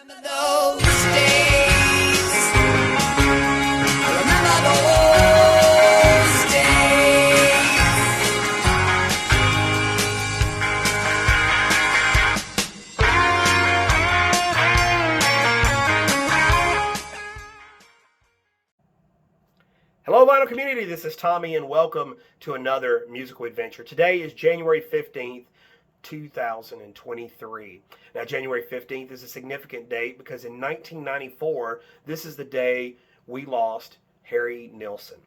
Those days. I remember those days. Hello, vinyl community. This is Tommy, and welcome to another musical adventure. Today is January 15th, 2023. Now, January 15th is a significant date because in 1994, this is the day we lost Harry Nilsson.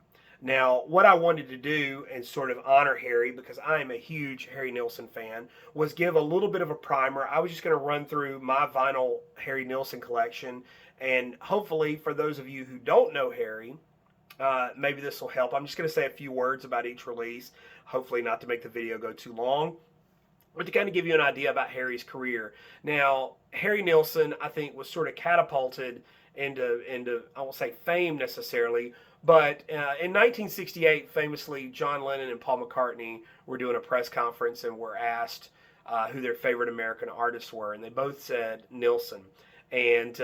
Now, what I wanted to do and sort of honor Harry, because I am a huge Harry Nilsson fan, was give a little bit of a primer. I was just going to run through my vinyl Harry Nilsson collection, and hopefully for those of you who don't know Harry, maybe this will help. I'm just going to say a few words about each release, hopefully not to make the video go too long, but to kind of give you an idea about Harry's career. Now, Harry Nilsson, I think, was sort of catapulted into I won't say fame necessarily, but in 1968, famously, John Lennon and Paul McCartney were doing a press conference and were asked who their favorite American artists were, and they both said Nilsson. And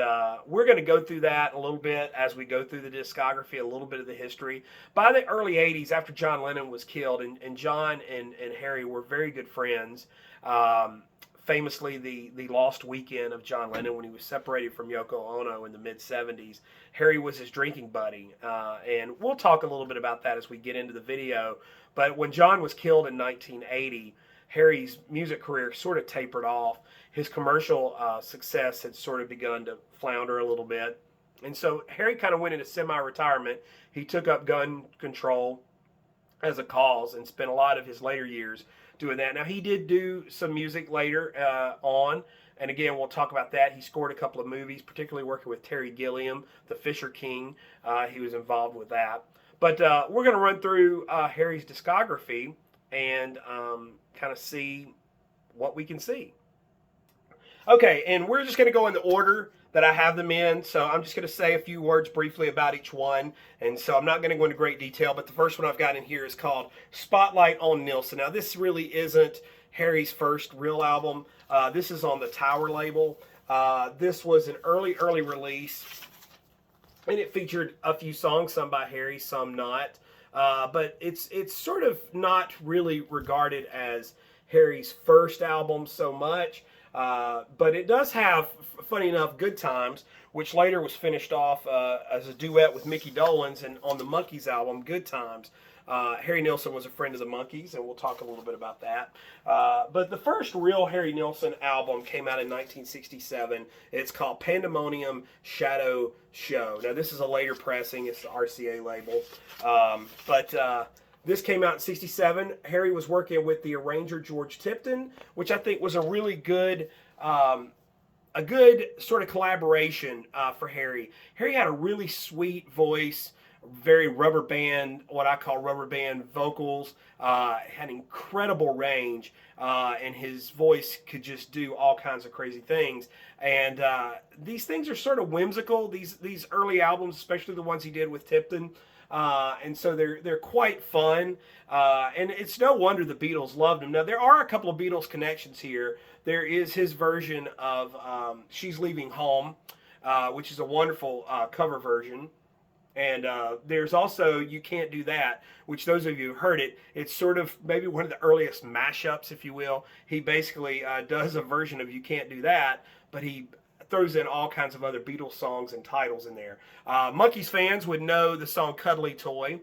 we're going to go through that a little bit as we go through the discography, a little bit of the history. By the early 80s, after John Lennon was killed, and John and Harry were very good friends. Famously, the lost weekend of John Lennon when he was separated from Yoko Ono in the mid-70s, Harry was his drinking buddy. And we'll talk a little bit about that as we get into the video. But when John was killed in 1980, Harry's music career sort of tapered off. His commercial success had sort of begun to flounder a little bit. And so Harry kind of went into semi-retirement. He took up gun control as a cause and spent a lot of his later years doing that. Now, he did do some music later on. And again, we'll talk about that. He scored a couple of movies, particularly working with Terry Gilliam, The Fisher King. He was involved with that. But we're going to run through Harry's discography and kind of see what we can see. Okay, and we're just going to go in the order that I have them in. So I'm just going to say a few words briefly about each one. And so I'm not going to go into great detail, but the first one I've got in here is called Spotlight on Nilsson. Now, this really isn't Harry's first real album. This is on the Tower label. This was an early release, and it featured a few songs, some by Harry, some not. But it's sort of not really regarded as Harry's first album so much. But it does have, funny enough, Good Times, which later was finished off as a duet with Mickey Dolenz, and on the Monkees album, Good Times. Harry Nilsson was a friend of the Monkees, and we'll talk a little bit about that. But the first real Harry Nilsson album came out in 1967. It's called Pandemonium Shadow Show. Now, this is a later pressing. It's the RCA label. This came out in 67. Harry was working with the arranger George Tipton, which I think was a really good, a good sort of collaboration for Harry. Harry had a really sweet voice, very rubber band, what I call rubber band vocals, had incredible range, and his voice could just do all kinds of crazy things. And these things are sort of whimsical, these early albums, especially the ones he did with Tipton. And so they're quite fun, and it's no wonder the Beatles loved him. Now, there are a couple of Beatles connections here. There is his version of She's Leaving Home, which is a wonderful cover version. And there's also You Can't Do That, which those of you who heard it, it's sort of maybe one of the earliest mashups, if you will. He basically does a version of You Can't Do That, but he throws in all kinds of other Beatles songs and titles in there. Monkees fans would know the song Cuddly Toy.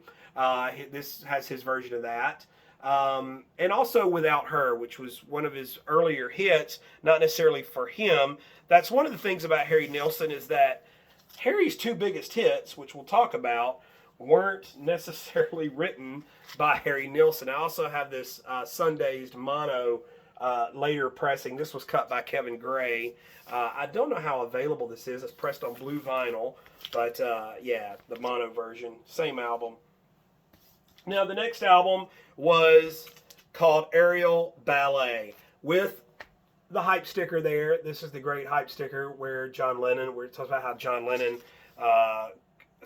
This has his version of that. And also Without Her, which was one of his earlier hits, not necessarily for him. That's one of the things about Harry Nilsson, is that Harry's two biggest hits, which we'll talk about, weren't necessarily written by Harry Nilsson. I also have this Sundazed mono later pressing. This was cut by Kevin Gray. I don't know how available this is. It's pressed on blue vinyl, but yeah, the mono version, same album. Now, the next album was called Aerial Ballet with the hype sticker there. This is the great hype sticker where it talks about how John Lennon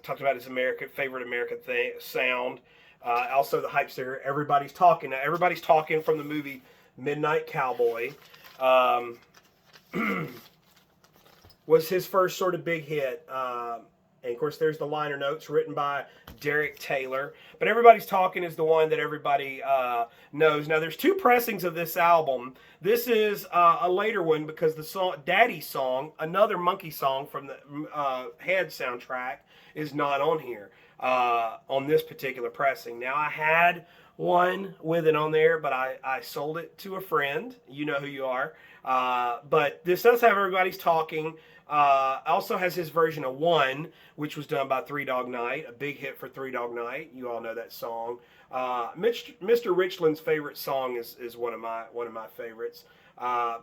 talked about his favorite American sound. Also the hype sticker, Everybody's Talking. Now, Everybody's Talking from the movie Midnight Cowboy. was his first sort of big hit. And of course, there's the liner notes written by Derek Taylor. But Everybody's Talking is the one that everybody knows. Now, there's two pressings of this album. This is a later one because the song, Daddy's Song, another Monkey song from the Head soundtrack, is not on here on this particular pressing. Now, I had one with it on there, but I sold it to a friend. You know who you are. But this does have Everybody's Talking. Also has his version of One, which was done by Three Dog Night, a big hit for Three Dog Night. You all know that song. Mr. Richland's favorite song is one of my favorites.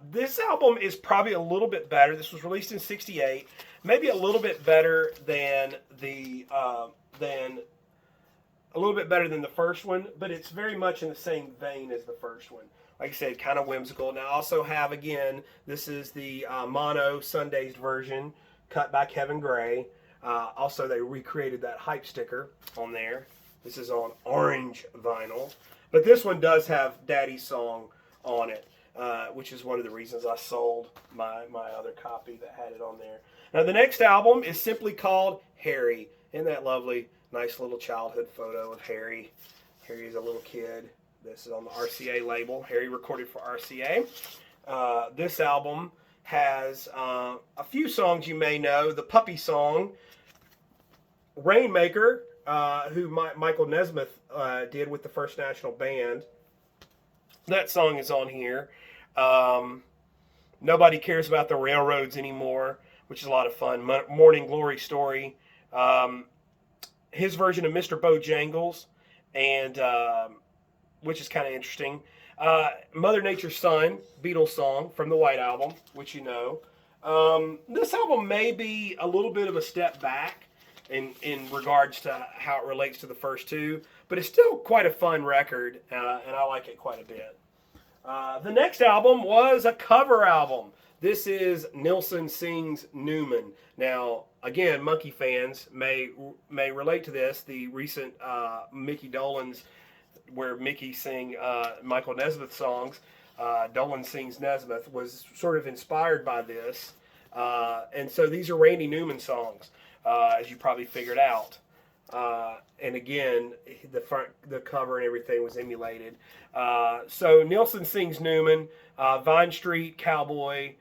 This album is probably a little bit better. This was released in '68, maybe a little bit better than the first one, but it's very much in the same vein as the first one. Like I said, kind of whimsical. Now, I also have, again, this is the mono Sundazed version, cut by Kevin Gray. Also, they recreated that hype sticker on there. This is on orange vinyl. But this one does have Daddy's Song on it, which is one of the reasons I sold my other copy that had it on there. Now, the next album is simply called Harry. Isn't that lovely? Nice little childhood photo of Harry. Harry is a little kid. This is on the RCA label. Harry recorded for RCA. This album has a few songs you may know. The Puppy Song, Rainmaker, who Michael Nesmith did with the First National Band. That song is on here. Nobody Cares About the Railroads Anymore, which is a lot of fun. Morning Glory Story. His version of Mr. Bojangles, and which is kind of interesting. Mother Nature's Son, Beatles song from the White Album, which you know. This album may be a little bit of a step back in regards to how it relates to the first two, but it's still quite a fun record, and I like it quite a bit. The next album was a cover album. This is Nilsson Sings Newman. Now, again, Monkey fans may relate to this. The recent Mickey Dolenz, where Mickey sang Michael Nesmith songs, Dolan Sings Nesmith, was sort of inspired by this. And so these are Randy Newman songs, as you probably figured out. And again, the cover and everything was emulated. So Nilsson Sings Newman, Vine Street Cowboy,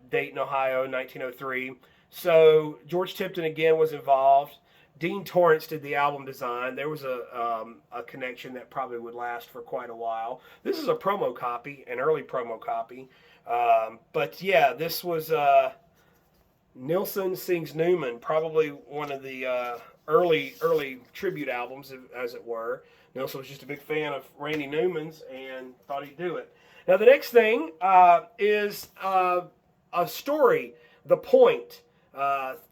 Dayton, Ohio, 1903. So George Tipton again was involved. Dean Torrance did the album design. There was a connection that probably would last for quite a while. This is a promo copy, an early promo copy. But yeah, this was Nilsson Sings Newman, probably one of the early tribute albums, as it were. Nilsson was just a big fan of Randy Newman's and thought he'd do it. Now the next thing is a story, The Point.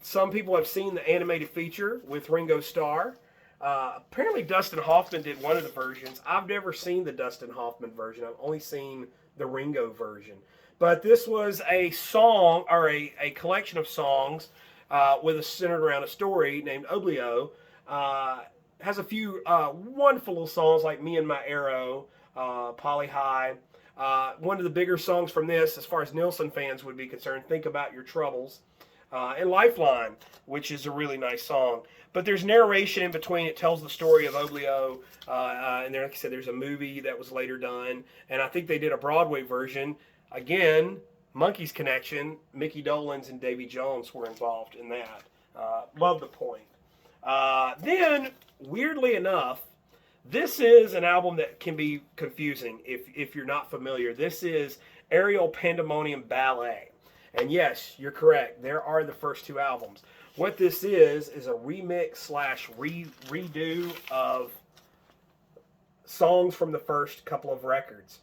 Some people have seen the animated feature with Ringo Starr. Apparently Dustin Hoffman did one of the versions. I've never seen the Dustin Hoffman version. I've only seen the Ringo version. But this was a song, or a collection of songs centered around a story named Oblio. Has a few wonderful little songs like Me and My Arrow, Polly High. One of the bigger songs from this, as far as Nilsson fans would be concerned, Think About Your Troubles. And Lifeline, which is a really nice song. But there's narration in between. It tells the story of Oblio. And there, like I said, there's a movie that was later done. And I think they did a Broadway version. Again, Monkeys connection. Mickey Dolenz and Davy Jones were involved in that. Love The Point. Then, weirdly enough, this is an album that can be confusing if you're not familiar. This is Aerial Pandemonium Ballet. And yes, you're correct. There are the first two albums. What this is a remix / redo of songs from the first couple of records.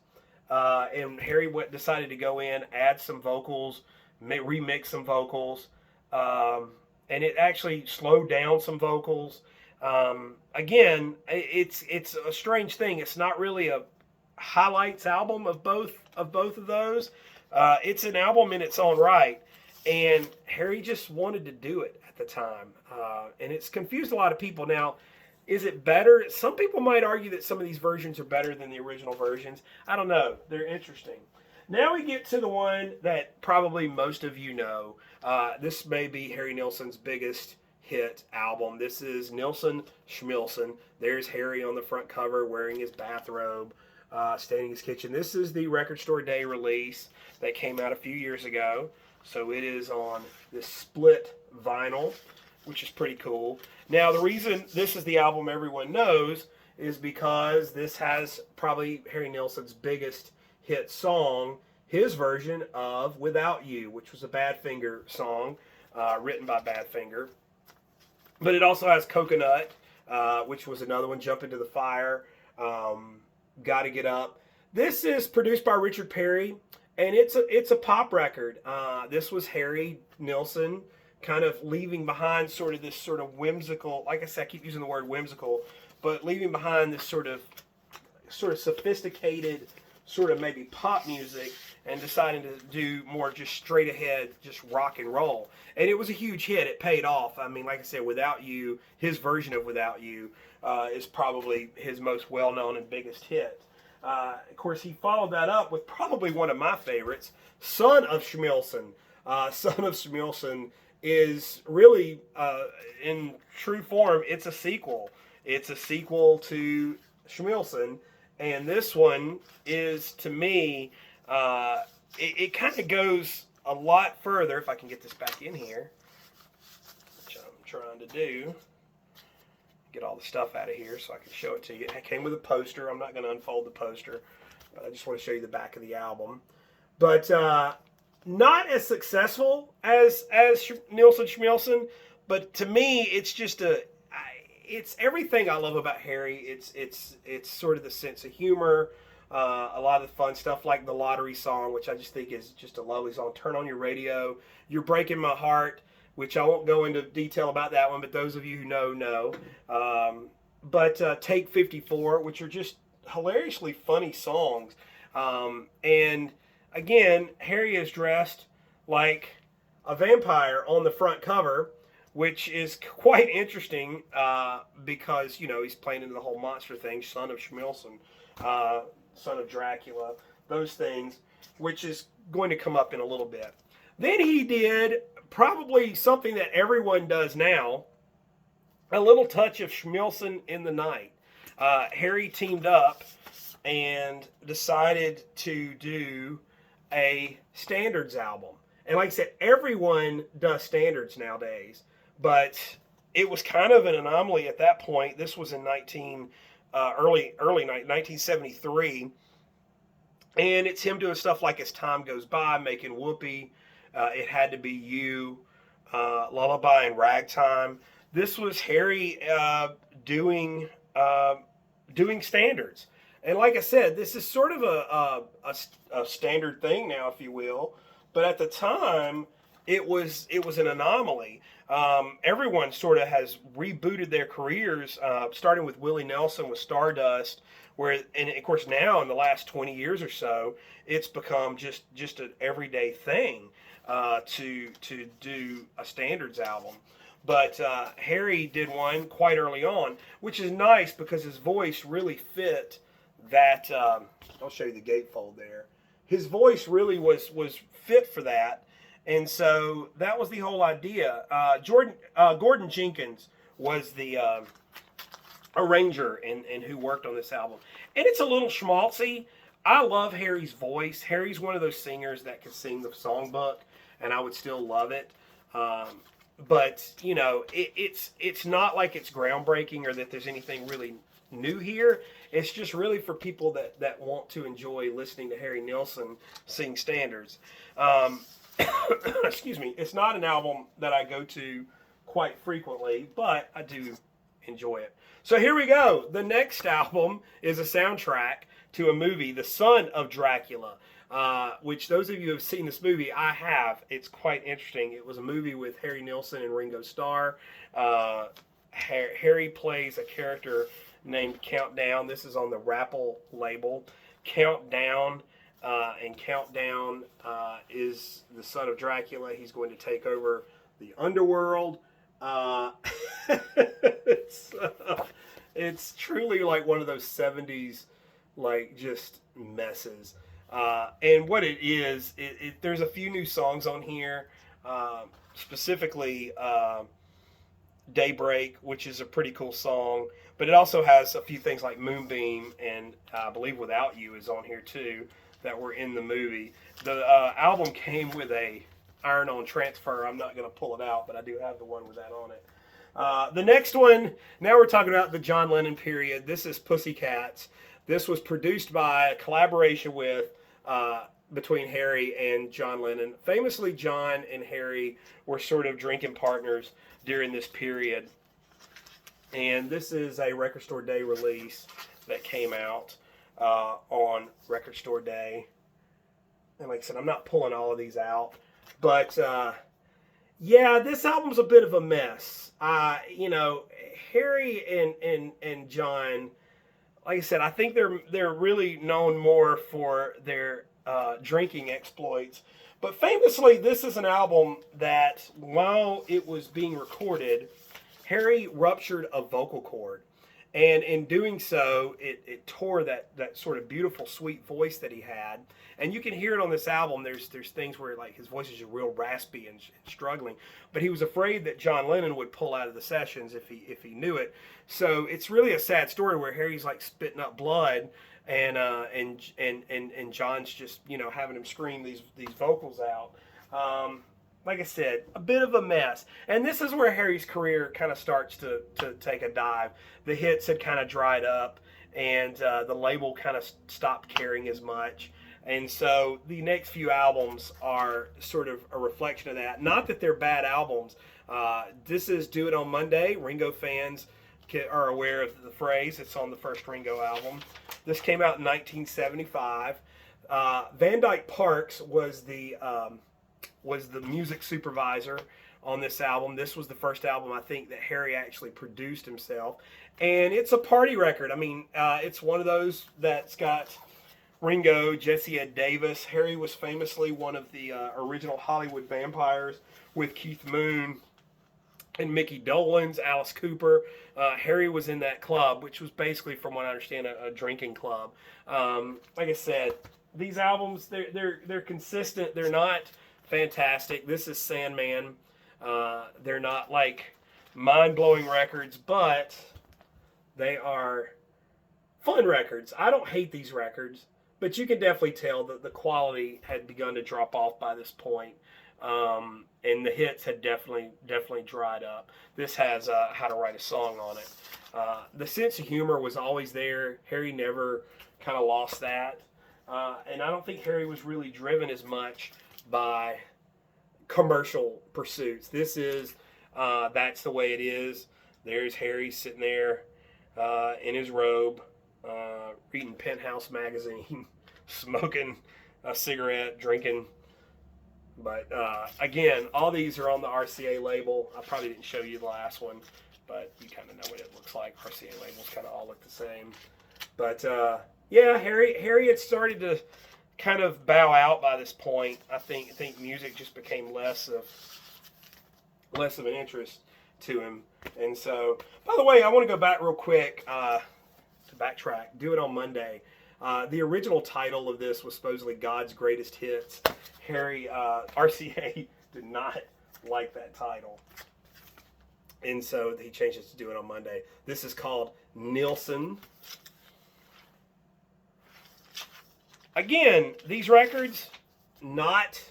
And Harry decided to go in, add some vocals, remix some vocals, and it actually slowed down some vocals. Again, it's a strange thing. It's not really a highlights album of both of those. It's an album in its own right, and Harry just wanted to do it at the time, and it's confused a lot of people. Now, is it better? Some people might argue that some of these versions are better than the original versions. I don't know. They're interesting. Now we get to the one that probably most of you know. This may be Harry Nilsson's biggest hit album. This is Nilsson Schmilsson. There's Harry on the front cover wearing his bathrobe, standing in his kitchen. This is the Record Store Day release that came out a few years ago. So it is on this split vinyl, which is pretty cool. Now, the reason this is the album everyone knows is because this has probably Harry Nilsson's biggest hit song, his version of Without You, which was a Badfinger song written by Badfinger. But it also has Coconut, which was another one, Jump Into the Fire, Gotta Get Up. This is produced by Richard Perry, and it's a pop record. This was Harry Nilsson kind of leaving behind sort of this sort of whimsical, like I said, I keep using the word whimsical, but leaving behind this sort of sophisticated, sort of maybe pop music, and deciding to do more just straight ahead, just rock and roll. And it was a huge hit. It paid off. I mean, like I said, Without You, his version of Without You, is probably his most well-known and biggest hit. Of course, he followed that up with probably one of my favorites, Son of Schmilsson. Son of Schmilsson is really, in true form, it's a sequel. It's a sequel to Schmilsson, and this one is, to me, it kind of goes a lot further, if I can get this back in here, which I'm trying to do. Get all the stuff out of here so I can show it to you. It came with a poster. I'm not going to unfold the poster, but I just want to show you the back of the album. But not as successful as Nilsson Schmilsson, but to me, it's just it's everything I love about Harry. It's sort of the sense of humor, a lot of the fun stuff like the Lottery song, which I just think is just a lovely song. Turn on your radio. You're Breaking My Heart, which I won't go into detail about that one, but those of you who know. But Take 54, which are just hilariously funny songs. And again, Harry is dressed like a vampire on the front cover, which is quite interesting because, you know, he's playing into the whole monster thing, Son of Schmilsson, Son of Dracula, those things, which is going to come up in a little bit. Then he did probably something that everyone does now, a little touch of Schmilsson in the night. Harry teamed up and decided to do a standards album. And like I said, everyone does standards nowadays, but it was kind of an anomaly at that point. This was in early 1973, and it's him doing stuff like As Time Goes By, Making Whoopee, It Had to Be You, Lullaby and Ragtime. This was Harry doing standards. And like I said, this is sort of a standard thing now, if you will. But at the time, it was an anomaly. Everyone sort of has rebooted their careers, starting with Willie Nelson with Stardust, and of course now in the last 20 years or so, it's become just an everyday thing to do a standards album. But Harry did one quite early on, which is nice because his voice really fit that. I'll show you the gatefold there. His voice really was fit for that, and so that was the whole idea. Gordon Jenkins was the arranger and who worked on this album, and it's a little schmaltzy. I love Harry's voice. Harry's one of those singers that can sing the songbook, and I would still love it. But you know, it's not like it's groundbreaking or that there's anything really new here. It's just really for people that want to enjoy listening to Harry Nilsson sing standards. Excuse me. It's not an album that I go to quite frequently, but I do enjoy it. So here we go. The next album is a soundtrack to a movie, The Son of Dracula, which those of you who have seen this movie, I have. It's quite interesting. It was a movie with Harry Nilsson and Ringo Starr. Harry plays a character named Countdown. This is on the Rapple label. Countdown, and Countdown is the son of Dracula. He's going to take over the underworld. It's truly like one of those 70s, like, just messes. And what it is, there's a few new songs on here, specifically Daybreak, which is a pretty cool song. But it also has a few things like Moonbeam and I believe Without You is on here too that were in the movie. The album came with a iron-on transfer. I'm not going to pull it out, but I do have the one with that on it. The next one, now we're talking about the John Lennon period. This is Pussycats. This was produced by a collaboration with between Harry and John Lennon. Famously, John and Harry were sort of drinking partners during this period. And this is a Record Store Day release that came out on Record Store Day. And like I said, I'm not pulling all of these out. But, yeah, this album's a bit of a mess. Harry and John, like I said, I think they're really known more for their drinking exploits. But famously, this is an album that, while it was being recorded, Harry ruptured a vocal cord. And in doing so, it tore that sort of beautiful, sweet voice that he had. And you can hear it on this album. There's things where like his voice is real raspy and struggling. But he was afraid that John Lennon would pull out of the sessions if he knew it. So it's really a sad story where Harry's like spitting up blood, and John's just having him scream these vocals out. Like I said, a bit of a mess. And this is where Harry's career kind of starts to take a dive. The hits had kind of dried up, and the label kind of stopped caring as much. And so the next few albums are sort of a reflection of that. Not that they're bad albums. This is Do It On Monday. Ringo fans are aware of the phrase. It's on the first Ringo album. This came out in 1975. Van Dyke Parks was the music supervisor on this album. This was the first album I think that Harry actually produced himself. And it's a party record. I mean, it's one of those that's got Ringo, Jesse Ed Davis. Harry was famously one of the original Hollywood vampires with Keith Moon and Mickey Dolenz, Alice Cooper. Harry was in that club, which was basically, from what I understand, a drinking club. Like I said, these albums, they're consistent. They're not fantastic. This is Sandman. They're not like mind-blowing records, but they are fun records. I don't hate these records, but you can definitely tell that the quality had begun to drop off by this point. And the hits had definitely dried up. This has How to Write a Song on it. The sense of humor was always there. Harry never kind of lost that. And I don't think Harry was really driven as much by commercial pursuits. This is That's the Way It Is. There's Harry sitting there in his robe, reading Penthouse magazine, smoking a cigarette, drinking. But again, all these are on the RCA label. I probably didn't show you the last one, but you kind of know what it looks like. RCA labels kind of all look the same. But yeah, Harry had started to kind of bow out by this point. I think music just became less of an interest to him. And so, by the way, I want to go back real quick to backtrack. Do It On Monday. The original title of this was supposedly God's Greatest Hits. Harry, RCA did not like that title. And so he changed it to Do It On Monday. This is called Nilsson. Again, these records, not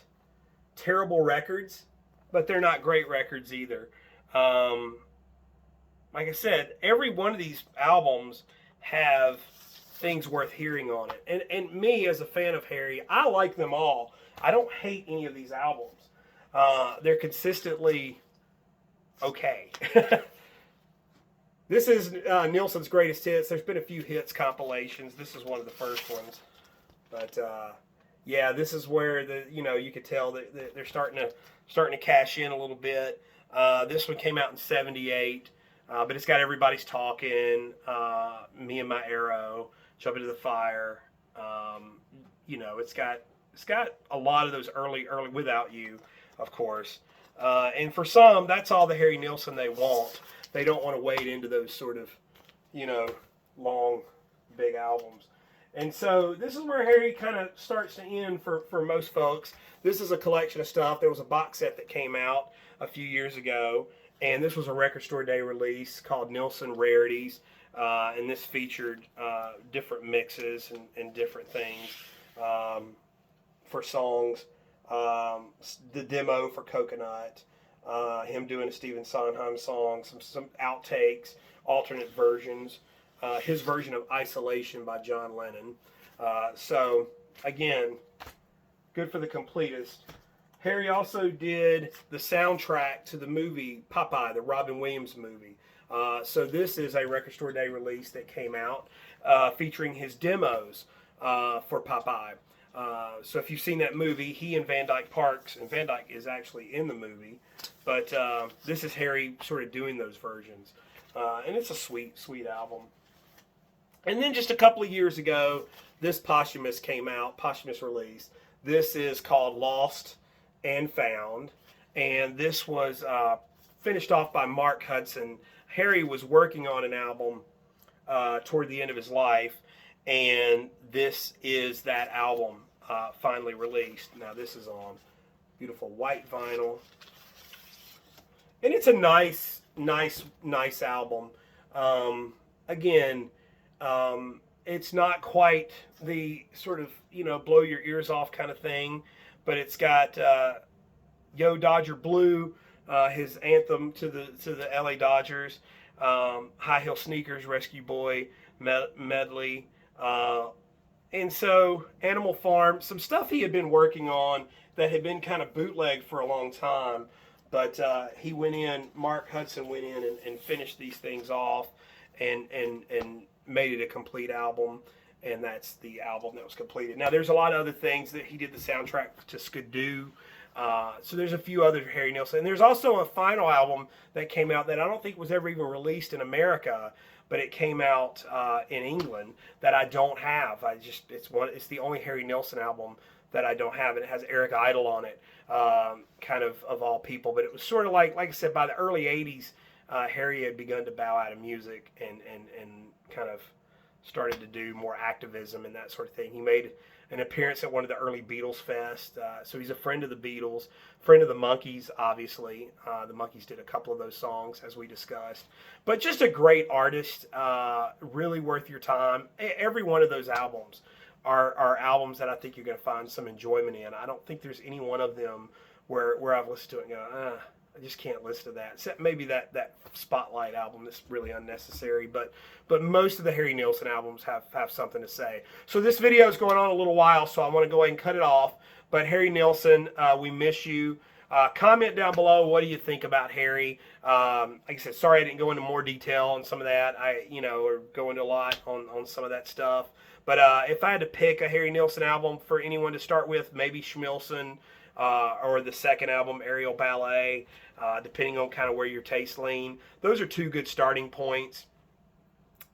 terrible records, but they're not great records either. Like I said, every one of these albums have things worth hearing on it. And me, as a fan of Harry, I like them all. I don't hate any of these albums. They're consistently okay. This is Nilsson's Greatest Hits. There's been a few hits compilations. This is one of the first ones. But yeah, this is where you could tell that they're starting to cash in a little bit. This one came out in '78, but it's got Everybody's Talking, Me and My Arrow, Jump Into the Fire. It's got a lot of those early Without You, of course. And for some, that's all the Harry Nilsson they want. They don't want to wade into those sort of, long, big albums. And so this is where Harry kind of starts to end for most folks. This is a collection of stuff. There was a box set that came out a few years ago, and this was a Record Store Day release called Nilsson Rarities. And this featured different mixes and different things for songs. The demo for Coconut, him doing a Stephen Sondheim song, some outtakes, alternate versions, his version of Isolation by John Lennon. So, again, good for the completist. Harry also did the soundtrack to the movie Popeye, the Robin Williams movie. So this is a Record Store Day release that came out featuring his demos for Popeye. So if you've seen that movie, he and Van Dyke Parks, and Van Dyke is actually in the movie, but this is Harry sort of doing those versions. And it's a sweet, sweet album. And then just a couple of years ago, this posthumous came out, posthumous release. This is called Lost and Found, and this was finished off by Mark Hudson. Harry was working on an album toward the end of his life, and this is that album finally released. Now this is on beautiful white vinyl, and it's a nice album. Again, it's not quite the sort of, blow your ears off kind of thing, but it's got Yo Dodger Blue, his anthem to the LA Dodgers, High Heel Sneakers, Rescue Boy medley, and so Animal Farm, some stuff he had been working on that had been kind of bootlegged for a long time, but Mark Hudson went in and finished these things off and made it a complete album, and that's the album that was completed. Now there's a lot of other things that he did the soundtrack to Skidoo. So there's a few other Harry Nilsson. And there's also a final album that came out that I don't think was ever even released in America, but it came out in England that I don't have. It's the only Harry Nilsson album that I don't have, and it has Eric Idle on it, kind of all people. But it was sort of like I said, by the early '80s, Harry had begun to bow out of music and kind of started to do more activism and that sort of thing. He made an appearance at one of the early Beatles Fest. So he's a friend of the Beatles, friend of the Monkees, obviously. The Monkees did a couple of those songs, as we discussed. But just a great artist, really worth your time. Every one of those albums are albums that I think you're going to find some enjoyment in. I don't think there's any one of them where I've listened to it and go, I just can't listen to that. Except maybe that Spotlight album that's really unnecessary. But most of the Harry Nilsson albums have something to say. So this video is going on a little while, so I want to go ahead and cut it off. But Harry Nilsson, we miss you. Comment down below, what do you think about Harry? Like I said, sorry I didn't go into more detail on some of that. Or go into a lot on some of that stuff. But if I had to pick a Harry Nilsson album for anyone to start with, maybe Schmilson, or the second album, Aerial Ballet, depending on kind of where your tastes lean. Those are two good starting points.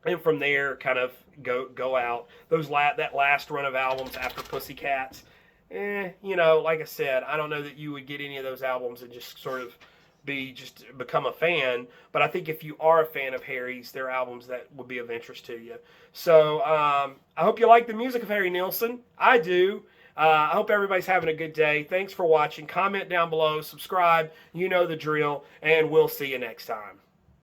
And from there, kind of go out. That last run of albums after Pussycats, like I said, I don't know that you would get any of those albums and just sort of become a fan. But I think if you are a fan of Harry's, there are albums that would be of interest to you. So I hope you like the music of Harry Nilsson. I do. I hope everybody's having a good day. Thanks for watching. Comment down below. Subscribe. You know the drill. And we'll see you next time.